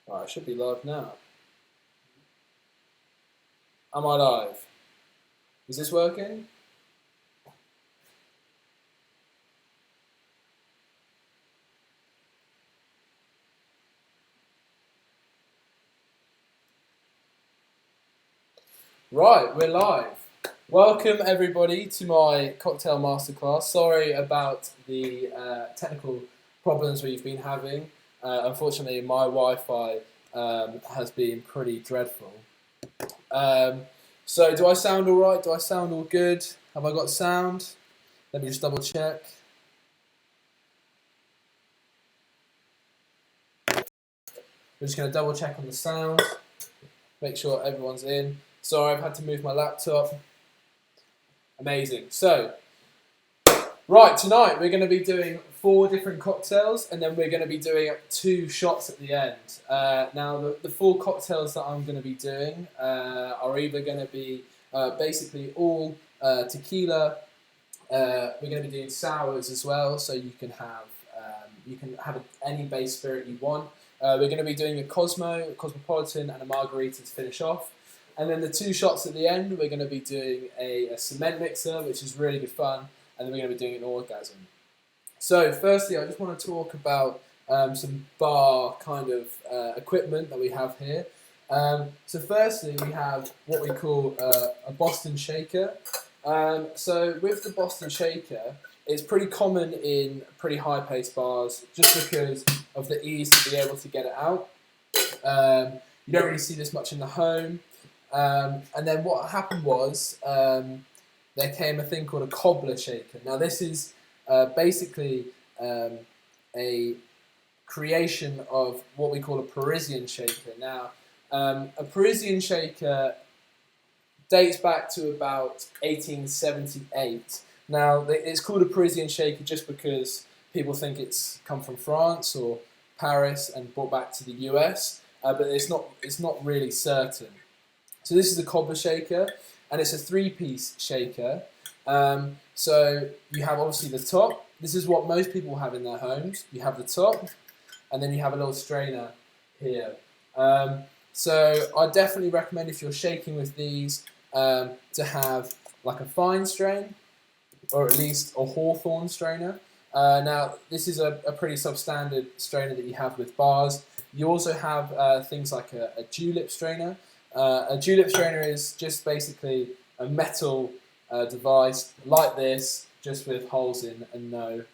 Right, I should be live now. Am I live? Is this working? Right, we're live. Welcome everybody to my cocktail masterclass. Sorry about the technical problems we've been having. Unfortunately, my Wi-Fi has been pretty dreadful. So do I sound all right? Do I sound all good? Have I got sound? Let me just double check. We're just going to double check on the sound. Make sure everyone's in. Sorry, I've had to move my laptop. Amazing. So, right, tonight we're going to be doing 4 different cocktails and then we're going to be doing 2 shots at the end. Now, the 4 cocktails that I'm going to be doing are either going to be basically all tequila. We're going to be doing sours as well, so you can have any base spirit you want. We're going to be doing a Cosmo, a Cosmopolitan, and a Margarita to finish off. And then the 2 shots at the end, we're going to be doing a cement mixer, which is really good fun, and then we're going to be doing an Orgasm. So firstly, I just want to talk about some bar kind of equipment that we have here. So firstly, we have what we call a Boston Shaker. So with the Boston Shaker, it's pretty common in pretty high-paced bars just because of the ease to be able to get it out. You don't really see this much in the home. And then what happened was there came a thing called a Cobbler Shaker. Now this is basically a creation of what we call a Parisian shaker. Now a Parisian shaker dates back to about 1878. Now it's called a Parisian shaker just because people think it's come from France or Paris and brought back to the US, but it's not really certain. So this is a Cobbler Shaker, and it's a 3-piece shaker. So you have obviously the top. This is what most people have in their homes. You have the top, and then you have a little strainer here. So I definitely recommend, if you're shaking with these, to have like a fine strain, or at least a Hawthorne strainer. Now this is a pretty substandard strainer that you have with bars. You also have things like a julep strainer. A julep strainer is just basically a metal device like this, just with holes in and no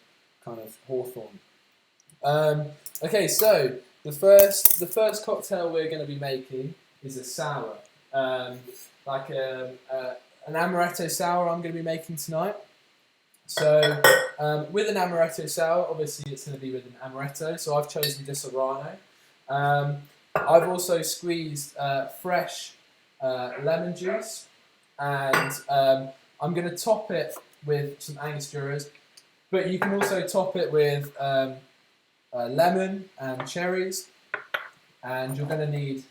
kind of Hawthorne. Okay, so the first cocktail we're going to be making is a sour, like an Amaretto Sour I'm going to be making tonight. So with an Amaretto Sour, obviously it's going to be with an Amaretto, so I've chosen this Serrano. I've also squeezed fresh lemon juice, and I'm going to top it with some Angosturas, but you can also top it with lemon and cherries, and you're going to need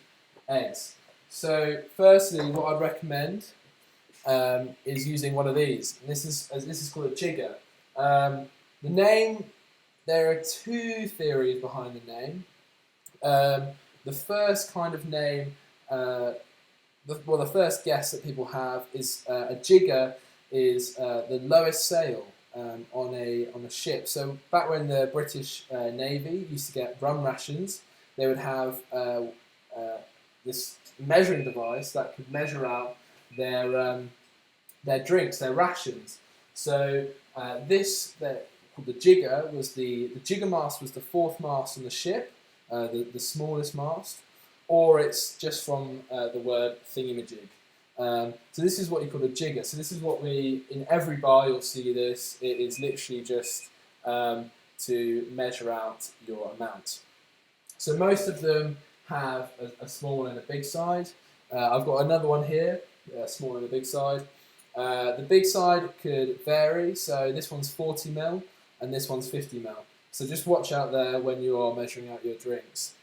eggs. So firstly, what I'd recommend is using one of these. And this is called a jigger. The name, there are 2 theories behind the name. The first kind of name, the first guess that people have is a jigger is the lowest sail on a ship. So back when the British Navy used to get rum rations, they would have this measuring device that could measure out their drinks, their rations. So called the jigger, the jigger mast was the 4th mast on the ship, the smallest mast, or it's just from the word thingamajig. So this is what you call a jigger. So this is what in every bar you'll see this. It is literally just to measure out your amount. So most of them have a small and a big side. I've got another one here, a small and a big side. The big side could vary, so this one's 40 ml and this one's 50 ml. So just watch out there when you are measuring out your drinks.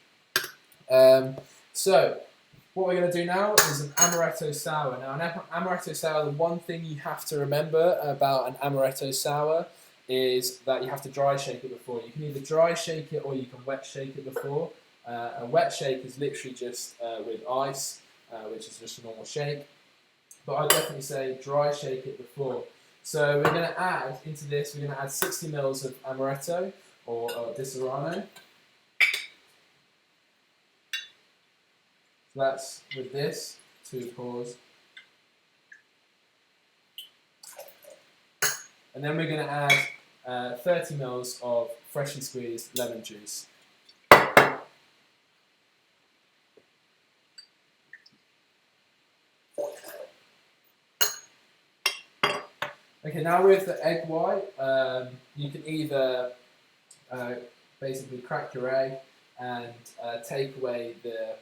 So what we're going to do now is an Amaretto Sour. Now an Amaretto Sour, the one thing you have to remember about an Amaretto Sour is that you have to dry shake it before. You can either dry shake it or you can wet shake it before. A wet shake is literally just with ice, which is just a normal shake. But I'd definitely say dry shake it before. So we're going to add into this, we're going to add 60 ml of Amaretto or Disaronno. So that's with this, 2 pours. And then we're going to add 30 ml of freshly squeezed lemon juice. Okay, now with the egg white, you can either basically crack your egg and take away the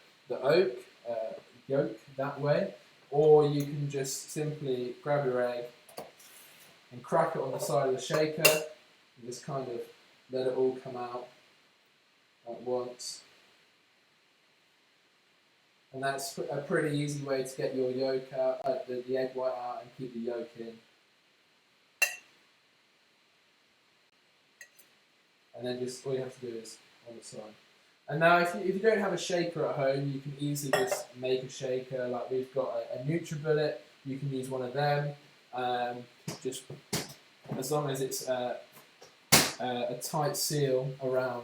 yolk that way, or you can just simply grab your egg and crack it on the side of the shaker and just kind of let it all come out at once. And that's a pretty easy way to get your yolk out, the egg white out, and keep the yolk in. And then just all you have to do is on the side. And now if you don't have a shaker at home, you can easily just make a shaker. Like we've got a NutriBullet, you can use one of them. Just as long as it's a tight seal around.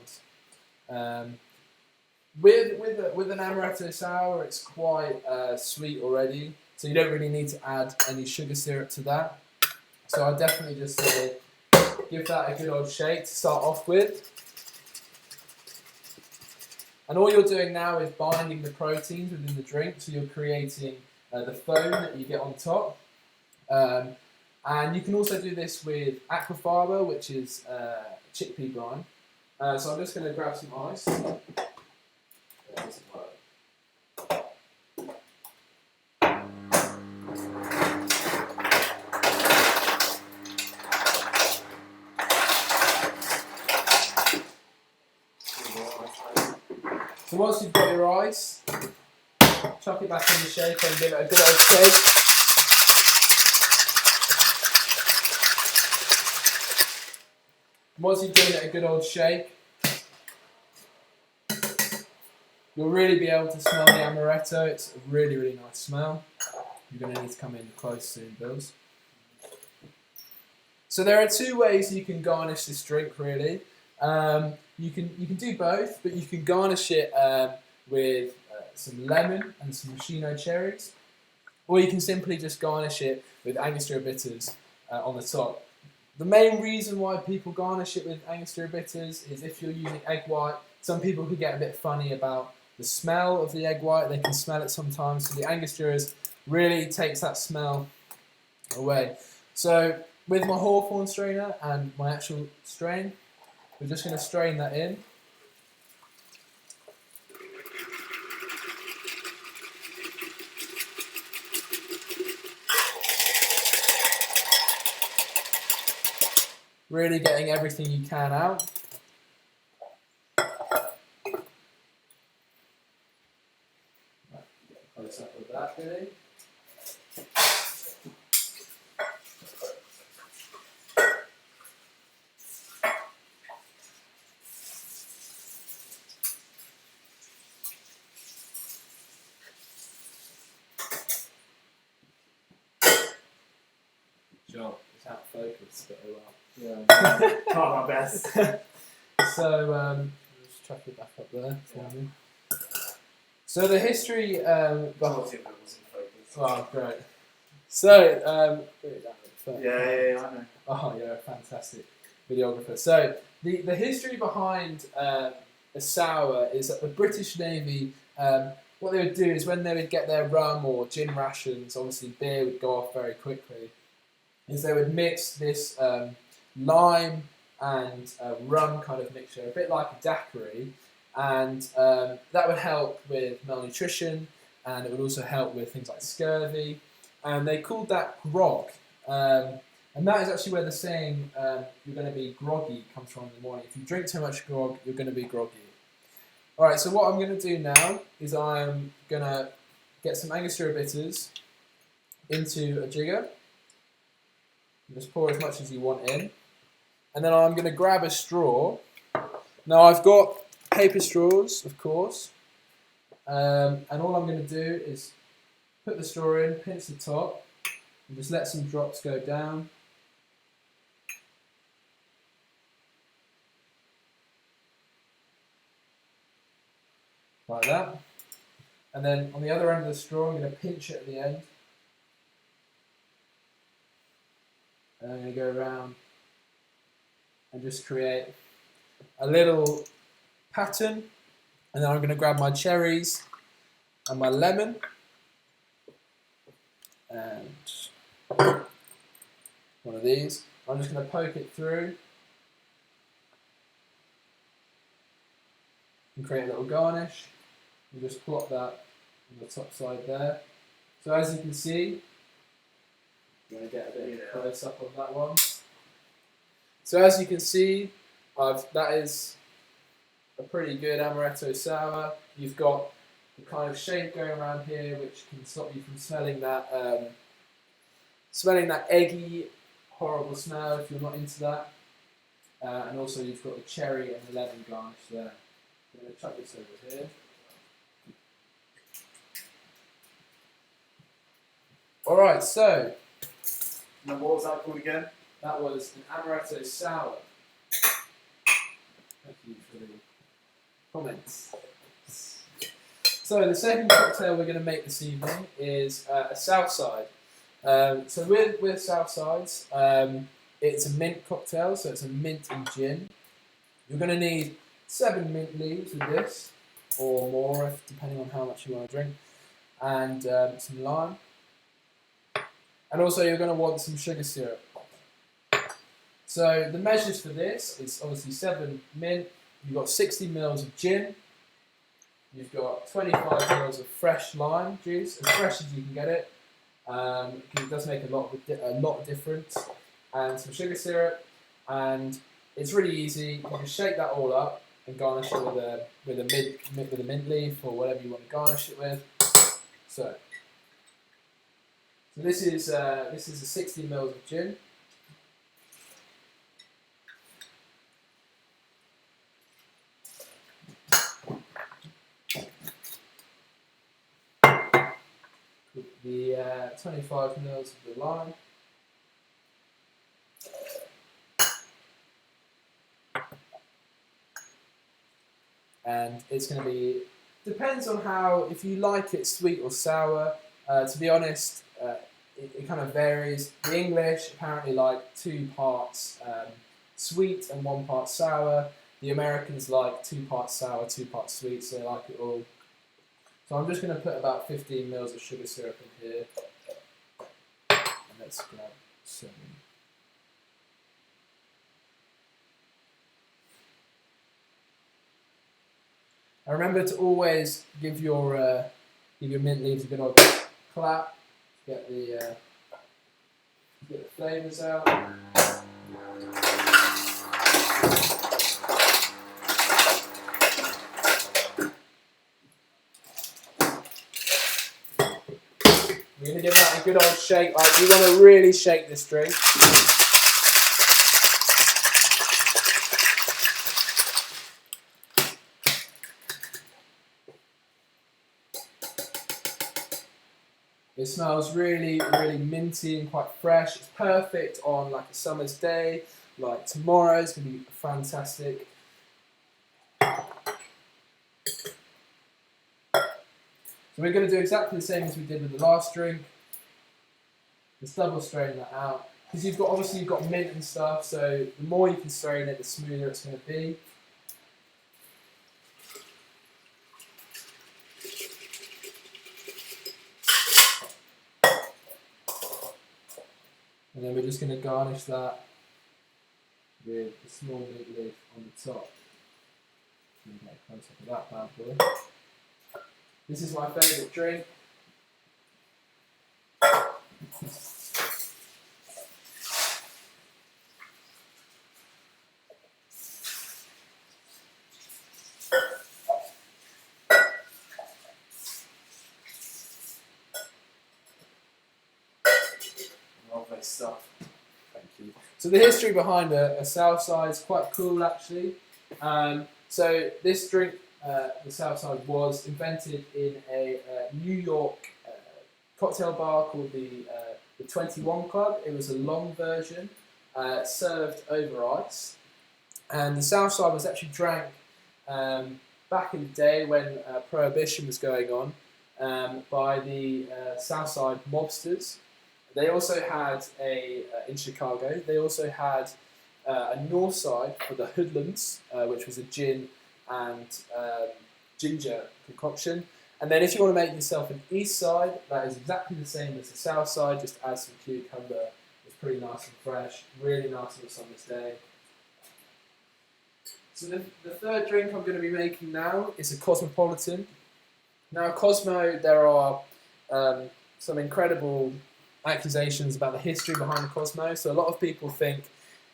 With an Amaretto Sour, it's quite sweet already, so you don't really need to add any sugar syrup to that. So I definitely just say give that a good old shake to start off with. And all you're doing now is binding the proteins within the drink, so you're creating the foam that you get on top. And you can also do this with aquafaba, which is chickpea brine. So I'm just going to grab some ice. That doesn't work. So once you've got your ice, chuck it back in the shaker and give it a good old shake. Once you've given it a good old shake, you'll really be able to smell the amaretto. It's a really, really nice smell. You're going to need to come in close soon, Bills. So there are 2 ways you can garnish this drink, really. You can do both, but you can garnish it with some lemon and some maraschino cherries, or you can simply just garnish it with Angostura bitters on the top. The main reason why people garnish it with Angostura bitters is if you're using egg white. Some people could get a bit funny about the smell of the egg white. They can smell it sometimes, so the Angosturas really takes that smell away. So with my Hawthorne strainer and my actual strain, we're just going to strain that in. Really getting everything you can out. Close up with that, really. Sure, it's out of focus, but oh well. Yeah, try my best. So, just chuck it back up there for me. So the history oh, great. So, yeah, I know. oh, you're a fantastic videographer. So, the history behind a sour is that the British Navy, what they would do is when they would get their rum or gin rations, obviously beer would go off very quickly, is they would mix this lime and rum kind of mixture, a bit like a daiquiri, and that would help with malnutrition, and it would also help with things like scurvy, and they called that grog, and that is actually where the saying you're going to be groggy comes from in the morning. If you drink too much grog, you're going to be groggy. Alright, so what I'm going to do now is I'm going to get some Angostura bitters into a jigger. Just pour as much as you want in. And then I'm going to grab a straw. Now I've got paper straws, of course. And all I'm going to do is put the straw in, pinch the top, and just let some drops go down. Like that. And then on the other end of the straw, I'm going to pinch it at the end. And I'm going to go around and just create a little pattern. And then I'm going to grab my cherries and my lemon. And one of these. I'm just going to poke it through. And create a little garnish. And just plot that on the top side there. So as you can see, I'm going to get a bit of a close up of that one. So as you can see, that is a pretty good Amaretto Sour. You've got the kind of shape going around here which can stop you from smelling that eggy, horrible smell if you're not into that. And also you've got the cherry and the lemon garnish there. I'm going to chuck this over here. Alright, so. Now what was that called again? That was an Amaretto Sour. Thank you for the comments. So the second cocktail we're going to make this evening is a Southside. So with Southsides, it's a mint cocktail, so it's a mint and gin. You're going to need 7 mint leaves with this, or more, depending on how much you want to drink, and some lime. And also you're going to want some sugar syrup. So the measures for this is obviously 7 mint, you've got 60 ml of gin, you've got 25 ml of fresh lime juice, as fresh as you can get it, because it does make a lot of difference, and some sugar syrup, and it's really easy. You can shake that all up and garnish it with a mint leaf or whatever you want to garnish it with. So this is a 60 ml of gin. The 25 ml of the lime. And it's going to be, depends on how, if you like it sweet or sour. To be honest, it kind of varies. The English apparently like 2 parts sweet and 1 part sour. The Americans like 2 parts sour, 2 parts sweet, so they like it all. So I'm just going to put about 15 ml of sugar syrup in here. And let's grab some. And remember to always give your mint leaves a good old clap. Get the flavours out. We're going to give that a good old shake. Like, you want to really shake this drink. It smells really, really minty and quite fresh. It's perfect on like a summer's day, like tomorrow. It's going to be fantastic. So we're going to do exactly the same as we did with the last drink. Just double strain that out. Because obviously you've got mint and stuff, so the more you can strain it, the smoother it's going to be. And then we're just going to garnish that with a small mint leaf on the top. Get a close up of that bad boy. This is my favourite drink. Lovely stuff. Thank you. So the history behind a Southside is quite cool actually. So this drink, the Southside, was invented in a New York cocktail bar called the 21 Club. It was a long version, served over ice. And the Southside was actually drank back in the day when Prohibition was going on by the Southside mobsters. They also had in Chicago, they also had a North Side for the hoodlums, which was a gin and ginger concoction. And then if you want to make yourself an East Side, that is exactly the same as the South Side, just add some cucumber. It's pretty nice and fresh, really nice on a summer's day. So the third drink I'm going to be making now is a Cosmopolitan. Now Cosmo, there are some incredible accusations about the history behind the Cosmo. So a lot of people think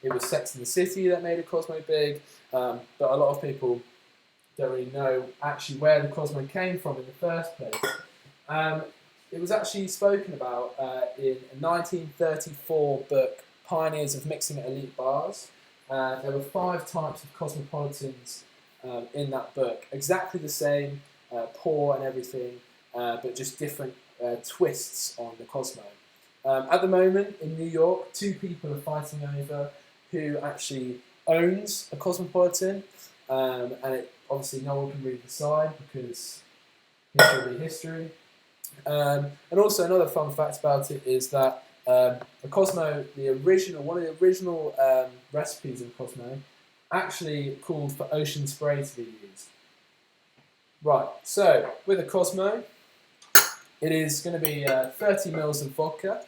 it was Sex and the City that made a Cosmo big, but a lot of people don't really know actually where the Cosmo came from in the first place. It was actually spoken about in a 1934 book, Pioneers of Mixing at Elite Bars. There were 5 types of Cosmopolitans in that book, exactly the same, pour and everything, but just different twists on the Cosmo. At the moment in New York, 2 people are fighting over who actually owns a Cosmopolitan, and it, obviously no one can really decide because history will be history. And also another fun fact about it is that the Cosmo, one of the original recipes of Cosmo, actually called for ocean spray to be used. Right, so with a Cosmo, it is going to be 30 mils of vodka.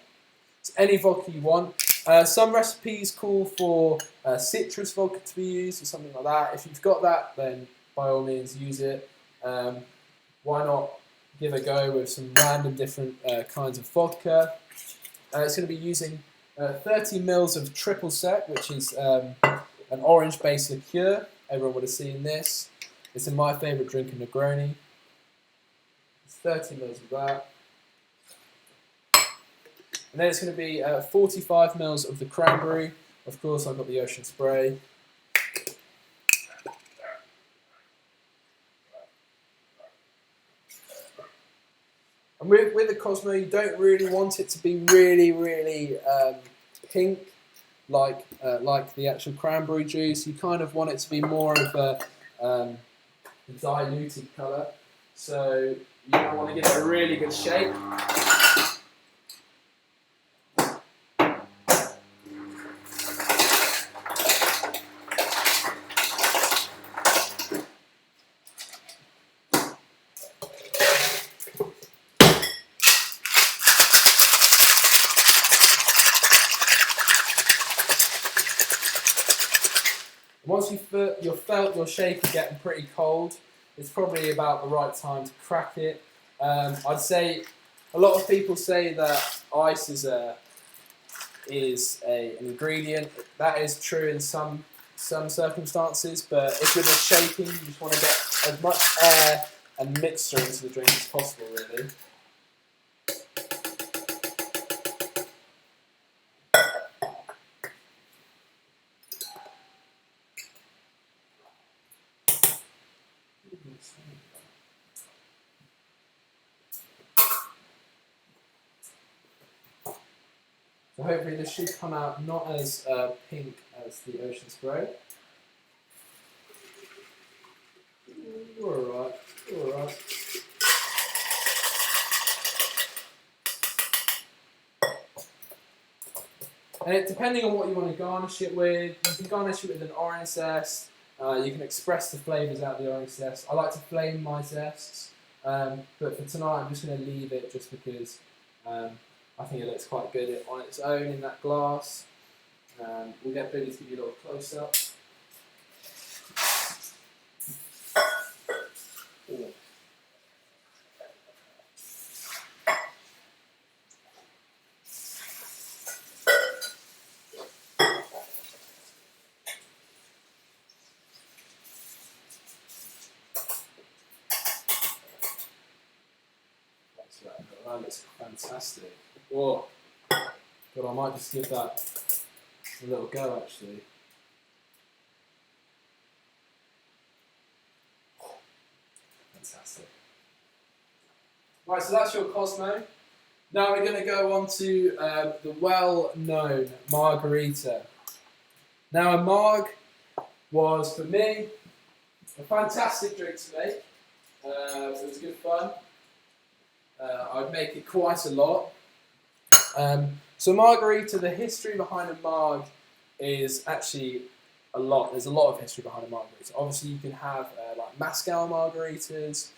It's any vodka you want. Some recipes call for citrus vodka to be used or something like that. If you've got that, then by all means use it. Why not give a go with some random different kinds of vodka. It's going to be using 30 mils of triple sec, which is an orange-based liqueur. Everyone would have seen this. It's in my favourite drink, a Negroni. It's 30 mils of that. And then it's going to be 45 mils of the cranberry. Of course, I've got the ocean spray. And with the Cosmo, you don't really want it to be really pink, like the actual cranberry juice. You kind of want it to be more of a diluted colour. So you want to give it a really good shake. Once you've felt your shaker getting pretty cold, it's probably about the right time to crack it. I'd say a lot of people say that ice is an ingredient. That is true in some circumstances, but if you're just shaking, you just want to get as much air and mixture into the drink as possible, really. So hopefully this should come out not as pink as the ocean spray. You're alright, you're alright. And depending on what you want to garnish it with, you can garnish it with an orange zest. You can express the flavours out of the orange zest. I like to flame my zests, but for tonight I'm just going to leave it just because I think it looks quite good on its own in that glass. We'll get Billy to give you a little close-up. That looks fantastic. Oh, but I might just give that a little go actually. Fantastic. Right, so that's your Cosmo. Now we're going to go on to the well-known Margarita. Now a Marg was, for me, a fantastic drink to make. It was good fun. I'd make it quite a lot. So Margarita, the history behind a Marg is actually a lot. There's a lot of history behind a Margarita. Obviously you can have like Moscow Margaritas.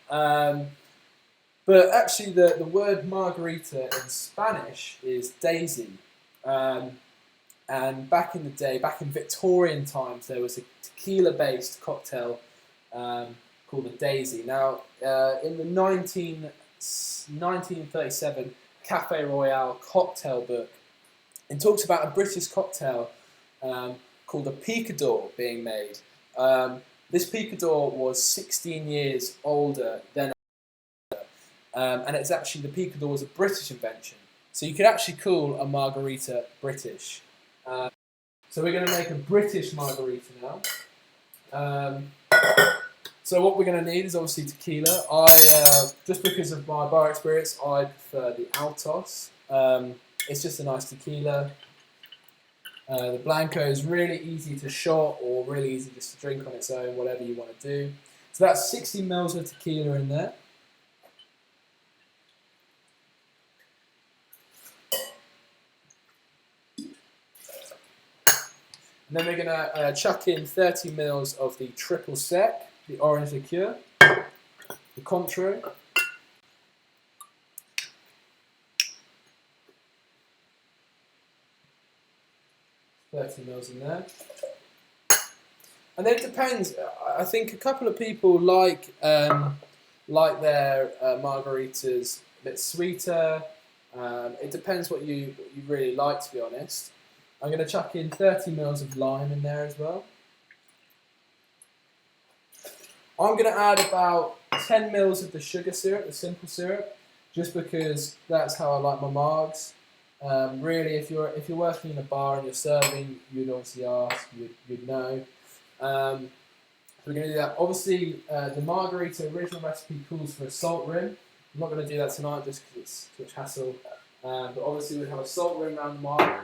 But actually the word Margarita in Spanish is daisy. And back in the day, back in Victorian times, there was a tequila-based cocktail called a daisy. Now, in the 1937 Cafe Royale cocktail book, it talks about a British cocktail called a picador being made. This picador was 16 years older than and it's actually, the picador was a British invention. So you could actually call a margarita British. So we're going to make a British margarita now. So what we're going to need is obviously tequila. Just because of my bar experience, I prefer the Altos. It's just a nice tequila. The Blanco is really easy to shot or really easy just to drink on its own, whatever you want to do. So that's 60 mils of tequila in there. And then we're going to chuck in 30 mils of the triple sec, the orange liqueur, the Contro, $30 mils in there. And then it depends. I think a couple of people like their margaritas a bit sweeter. It depends what you really like, to be honest. I'm going to chuck in 30 mils of lime in there as well. I'm going to add about 10 mils of the sugar syrup, the simple syrup, just because that's how I like my margs. Really, if you're working in a bar and you're serving, you'd obviously ask, you'd know. So we're going to do that. Obviously, the margarita original recipe calls for a salt rim. I'm not going to do that tonight just because it's too much hassle. But obviously, we'll have a salt rim around the marg.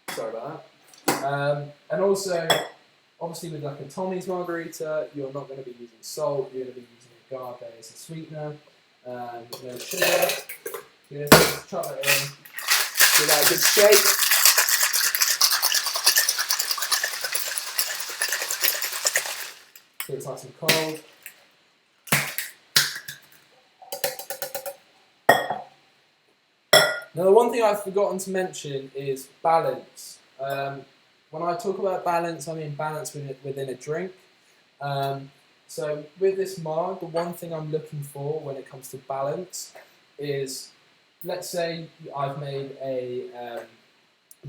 Sorry about that. And also, obviously with like a Tommy's margarita, you're not going to be using salt, you're going to be using agave as a sweetener. Sugar. You're going to chop that in, give that a good shake. So it's nice and cold. Now, the one thing I've forgotten to mention is balance. When I talk about balance, I mean balance within a drink. So with this marg, the one thing I'm looking for when it comes to balance is, let's say I've made a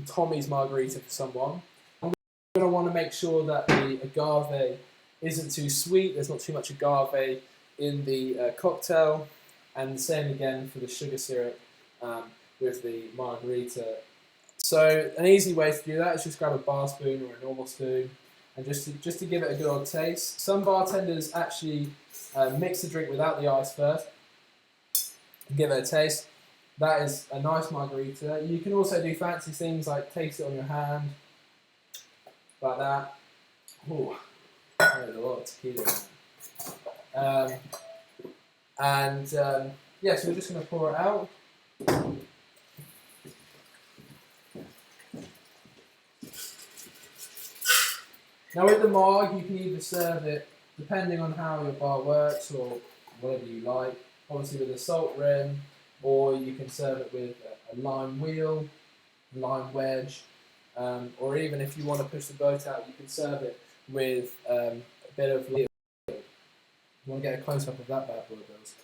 Tommy's margarita for someone. I'm going to want to make sure that the agave isn't too sweet, there's not too much agave in the cocktail, and the same again for the sugar syrup. With the margarita. So an easy way to do that is just grab a bar spoon or a normal spoon and just to give it a good old taste. Some bartenders actually mix the drink without the ice first and give it a taste. That is a nice margarita. You can also do fancy things like taste it on your hand, like that. Ooh, there's a lot of tequila in there. Yeah, so we're just going to pour it out. Now with the marg, you can either serve it, depending on how your bar works or whatever you like, obviously with a salt rim, or you can serve it with a lime wheel, lime wedge, or even if you want to push the boat out, you can serve it with a bit of liquid. You want to get a close-up of that bad boy, Bills.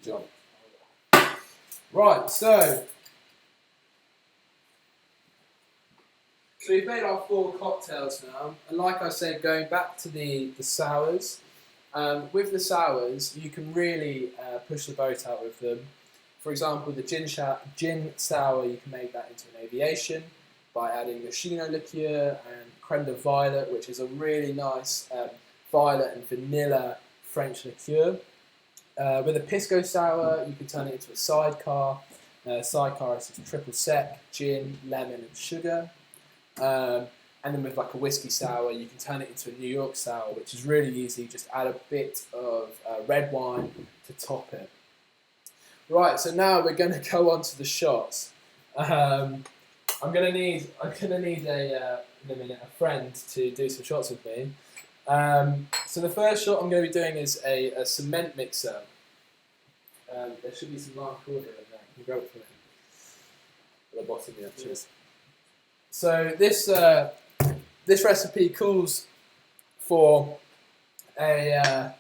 job. Right, so we've made our 4 cocktails now, and like I said, going back to the sours, with the sours, you can really push the boat out with them. For example, the gin sour, you can make that into an aviation by adding maraschino liqueur and creme de violet, which is a really nice violet and vanilla French liqueur. With a pisco sour, you can turn it into a sidecar. Sidecar is just triple sec, gin, lemon, and sugar. And then with like a whiskey sour, you can turn it into a New York sour, which is really easy. Just add a bit of red wine to top it. Right, so now we're going to go on to the shots. I'm gonna need a friend to do some shots with me. So the first shot I'm going to be doing is a cement mixer. There should be some lime cordial in there. Can you grab it for me? At the bottom, yeah. Cheers. So this recipe calls for a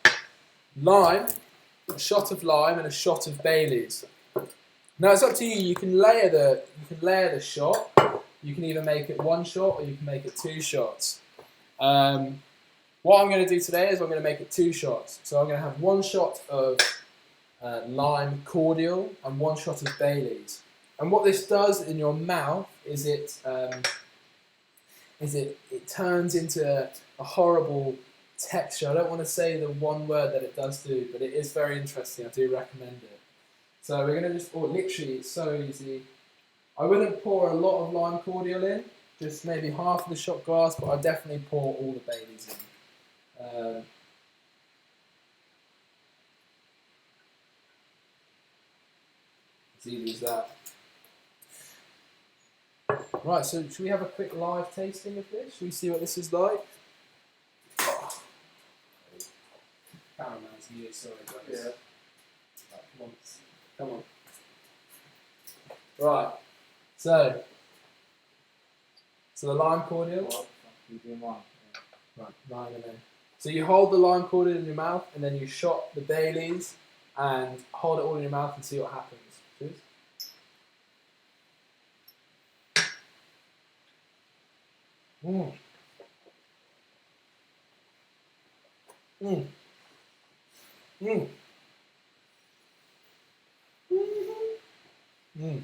lime, a shot of lime, and a shot of Baileys. Now it's up to you. You can layer the shot. You can either make it 1 shot or you can make it 2 shots. What I'm going to do today is I'm going to make it 2 shots. So I'm going to have 1 shot of lime cordial and 1 shot of Baileys. And what this does in your mouth is it turns into a horrible texture. I don't want to say the one word that it does do, but it is very interesting. I do recommend it. So we're going to just, literally, it's so easy. I wouldn't pour a lot of lime cordial in, just maybe half of the shot glass, but I definitely pour all the Baileys in. As easy as that. Right, so should we have a quick live tasting of this? Should we see what this is like? Oh. Cameraman's new, sorry guys. Yeah. Right, come on. Right, so the lime cordial. Right, lime and then. So you hold the lime cordial in your mouth and then you shot the Baileys and hold it all in your mouth and see what happens. Cheers. Mm. Mm. Mm. Mm.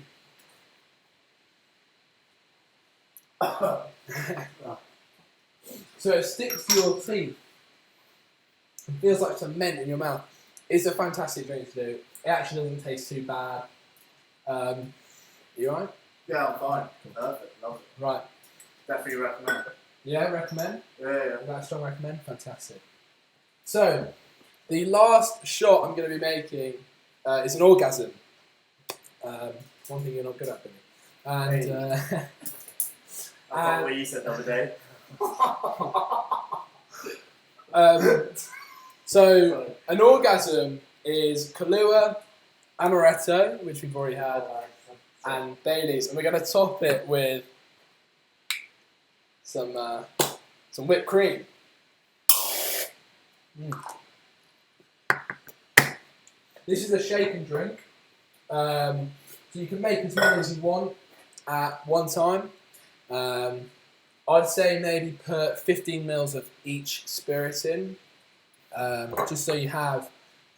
So it sticks to your teeth. It feels like cement in your mouth. It's a fantastic drink to do. It actually doesn't taste too bad. You alright? Yeah, I'm fine. Perfect. Love it. Right. Definitely recommend. Yeah, recommend? Yeah. Is that a strong recommend? Fantastic. So, the last shot I'm going to be making is an orgasm. One thing you're not good at, Billy. And I thought what you said the other day. So an orgasm is Kahlua, Amaretto, which we've already had, and Baileys, and we're going to top it with some whipped cream. This is a shake and drink, so you can make as many as you want at one time. I'd say maybe put 15 mils of each spirit in, just so you have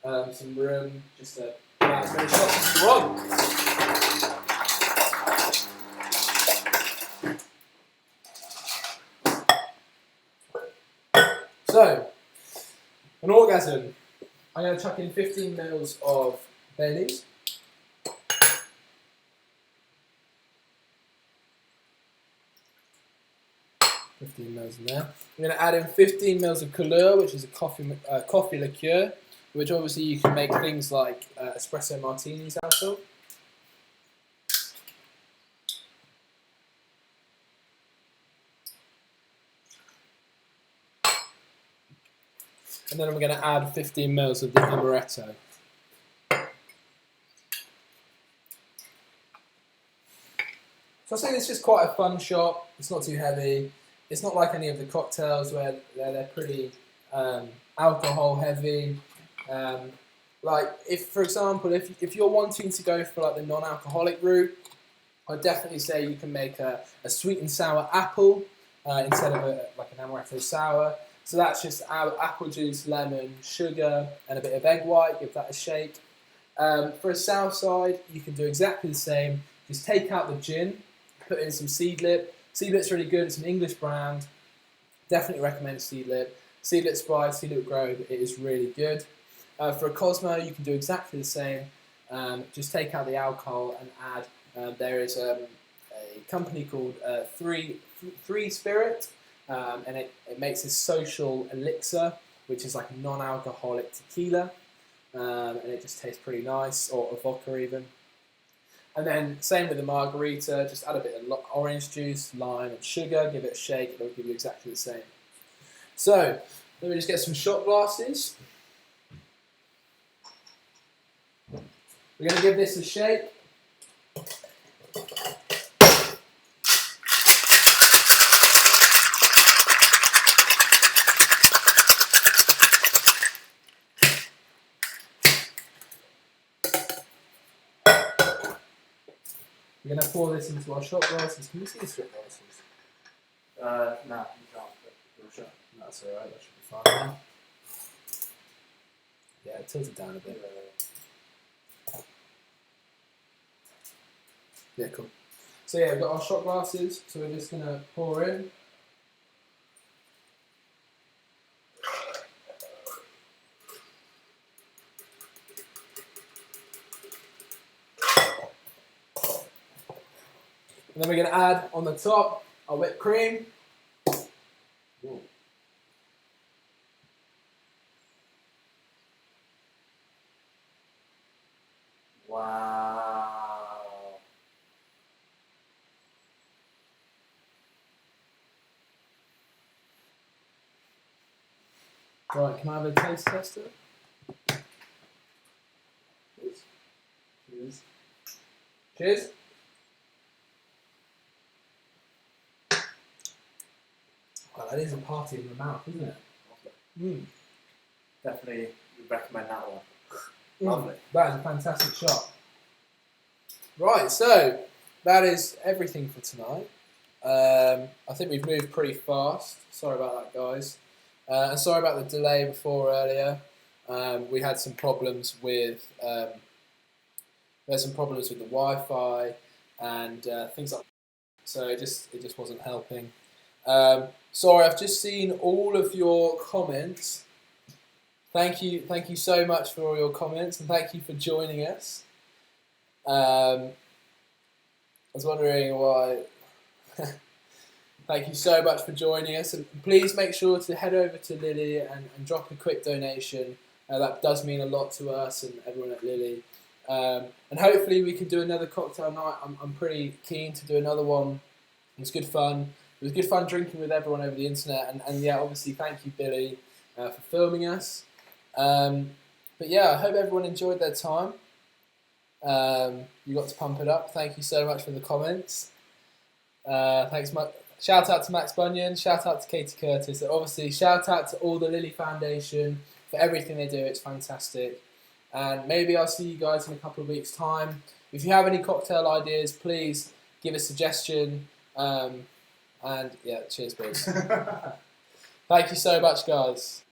some room, just to add as many shots as you want. So, an orgasm. I'm going to chuck in 15 mils of Baileys. $15 mils in there. I'm going to add in 15 mils of Kahlua, which is a coffee liqueur, which obviously you can make things like espresso martinis out of. And then I'm going to add 15 mils of the Amaretto. So I think it's just quite a fun shot. It's not too heavy. It's not like any of the cocktails where they're pretty alcohol heavy. But like if, for example, if you're wanting to go for like the non-alcoholic route, I'd definitely say you can make a sweet and sour apple instead of like an Amaretto Sour. So that's just apple juice, lemon, sugar, and a bit of egg white. Give that a shake. For a Southside, you can do exactly the same. Just take out the gin, put in some Seedlip. Seedlip's really good. It's an English brand. Definitely recommend Seedlip. Seedlip Spice, Seedlip Grove, it is really good. For a Cosmo, you can do exactly the same. Just take out the alcohol and add. There is a company called Three Spirit, and it makes this social elixir, which is like a non-alcoholic tequila, and it just tastes pretty nice, or a vodka even. And then same with the Margarita, just add a bit of orange juice, lime and sugar, give it a shake, it'll give you exactly the same. So, let me just get some shot glasses. We're going to give this a shake. We're going to pour this into our shot glasses. Can you see the shot glasses? No, you can't. But sure. That's alright, that should be fine now. Yeah, tilt it down a bit. Yeah, cool. So yeah, we've got our shot glasses, so we're just going to pour in. And then we're going to add on the top our whipped cream. Ooh. Wow. Right, can I have a taste tester? Cheers. Cheers. Cheers. Well, that is a party in the mouth, isn't it? Definitely would recommend that one. Lovely. That is a fantastic shot. Right, so that is everything for tonight. I think we've moved pretty fast. Sorry about that, guys. And sorry about the delay before earlier. We had some problems with the Wi-Fi and things like that. So it just wasn't helping. Sorry, I've just seen all of your comments. Thank you so much for all your comments, and thank you for joining us. I was wondering why. Thank you so much for joining us, and please make sure to head over to Lily and drop a quick donation. That does mean a lot to us and everyone at Lily. And hopefully we can do another cocktail night. I'm pretty keen to do another one. It was good fun. It was good fun drinking with everyone over the internet, and yeah, obviously thank you, Billy, for filming us. But yeah, I hope everyone enjoyed their time. You got to pump it up. Thank you so much for the comments. Thanks much. Shout out to Max Bunyan. Shout out to Katie Curtis. And obviously, shout out to all the Lily Foundation for everything they do. It's fantastic. And maybe I'll see you guys in a couple of weeks' time. If you have any cocktail ideas, please give a suggestion. And yeah, cheers, boys. Thank you so much, guys.